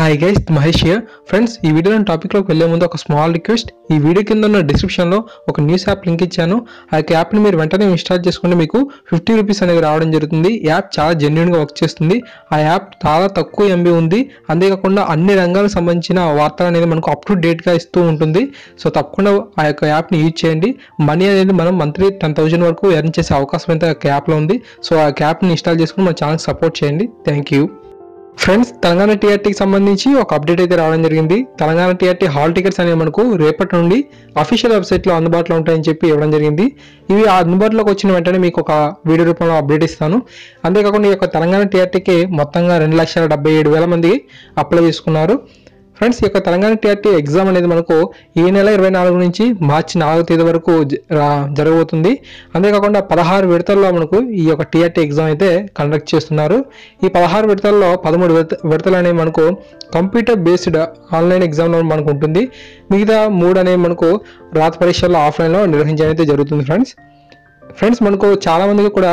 Hi guys, Mahesh here. Friends, ఈ video టాపిక్లోకి వెళ్ళే ముందు ఒక స్మాల్ రిక్వెస్ట్. ఈ వీడియో కింద ఉన్న డిస్క్రిప్షన్లో ఒక న్యూస్ యాప్ లింక్ ఇచ్చాను. ఆ యాప్ని మీరు వెంటనే ఇన్స్టాల్ చేసుకుంటే మీకు 50 రూపీస్ అనేది రావడం జరుగుతుంది. యాప్ చాలా జెన్యున్గా వర్క్ చేస్తుంది. ఆ యాప్ చాలా తక్కువ ఎంబీ ఉంది. అంతేకాకుండా అన్ని రంగాలకు సంబంధించిన వార్తలు అనేది మనకు అప్ టు డేట్గా ఇస్తూ ఉంటుంది. సో తప్పకుండా ఆ యొక్క యాప్ని యూజ్ చేయండి. మనీ అనేది మనం మంత్లీ 10,000 వరకు ఎర్న్ చేసే అవకాశం అయితే ఆ యాప్లో ఉంది. సో ఆ యాప్ని ఇన్స్టాల్ చేసుకుని మన ఛానల్ సపోర్ట్ చేయండి. Thank you. ఫ్రెండ్స్, తెలంగాణ టీఆర్టీకి సంబంధించి ఒక అప్డేట్ అయితే రావడం జరిగింది. తెలంగాణ టీఆర్టీ హాల్ టికెట్స్ అనేవి మనకు రేపటి నుండి అఫీషియల్ వెబ్సైట్లో అందుబాటులో ఉంటాయని చెప్పి ఇవ్వడం జరిగింది. ఇవి అందుబాటులోకి వచ్చిన వెంటనే మీకు ఒక వీడియో రూపంలో అప్డేట్ ఇస్తాను. అంతేకాకుండా ఈ యొక్క తెలంగాణ టీఆర్టీకి మొత్తంగా 2,77,000 మంది అప్లై చేసుకున్నారు. ఫ్రెండ్స్, ఈ యొక్క తెలంగాణ టీఆర్టీ ఎగ్జామ్ అనేది మనకు ఈ నెల 24 నుంచి మార్చి 4వ తేదీ వరకు జరగబోతుంది. అంతేకాకుండా 16 విడతల్లో మనకు ఈ యొక్క టీఆర్టీ ఎగ్జామ్ అయితే కండక్ట్ చేస్తున్నారు. ఈ 16 విడతల్లో 13 విడతలు అనేవి మనకు కంప్యూటర్ బేస్డ్ ఆన్లైన్ ఎగ్జామ్లో మనకు ఉంటుంది. మిగతా 3 అనేవి మనకు రాత పరీక్షల్లో ఆఫ్లైన్లో నిర్వహించడం అయితే జరుగుతుంది. ఫ్రెండ్స్ మనకు చాలామందికి కూడా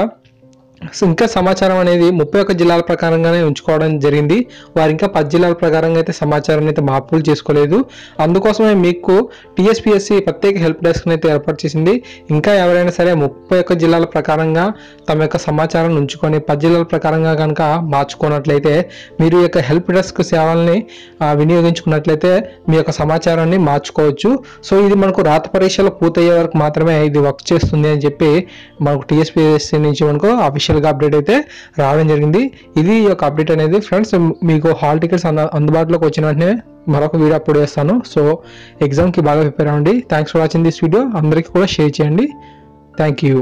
ఇంకా సమాచారం అనేది 31 జిల్లాల ప్రకారంగానే ఉంచుకోవడం జరిగింది. వారు ఇంకా 10 జిల్లాల ప్రకారంగా అయితే సమాచారం అయితే మార్పులు చేసుకోలేదు. అందుకోసమే మీకు టీఎస్పీఎస్సీ ప్రత్యేక హెల్ప్ డెస్క్ అయితే ఏర్పాటు చేసింది. ఇంకా ఎవరైనా సరే 31 జిల్లాల ప్రకారంగా తమ యొక్క సమాచారాన్ని ఉంచుకొని 10 జిల్లాల ప్రకారంగా కనుక మార్చుకున్నట్లయితే మీరు ఈ యొక్క హెల్ప్ డెస్క్ సేవల్ని వినియోగించుకున్నట్లయితే మీ యొక్క సమాచారాన్ని మార్చుకోవచ్చు. సో ఇది మనకు రాత పరీక్షలు పూర్తయ్యే వరకు మాత్రమే ఇది వర్క్ చేస్తుంది అని చెప్పి మనకు టీఎస్పీఎస్సీ నుంచి మనకు అఫీషియల్గా అప్డేట్ అయితే రావడం జరిగింది. ఇది ఈ యొక్క అప్డేట్ అనేది. ఫ్రెండ్స్, మీకు హాల్ టికెట్స్ అందుబాటులోకి వచ్చిన వెంటనే మరొక వీడియో అప్లోడ్ చేస్తాను. సో ఎగ్జామ్కి బాగా ప్రిపేర్ అవ్వండి. Thanks for watching this video. అందరికీ కూడా షేర్ చేయండి. Thank you.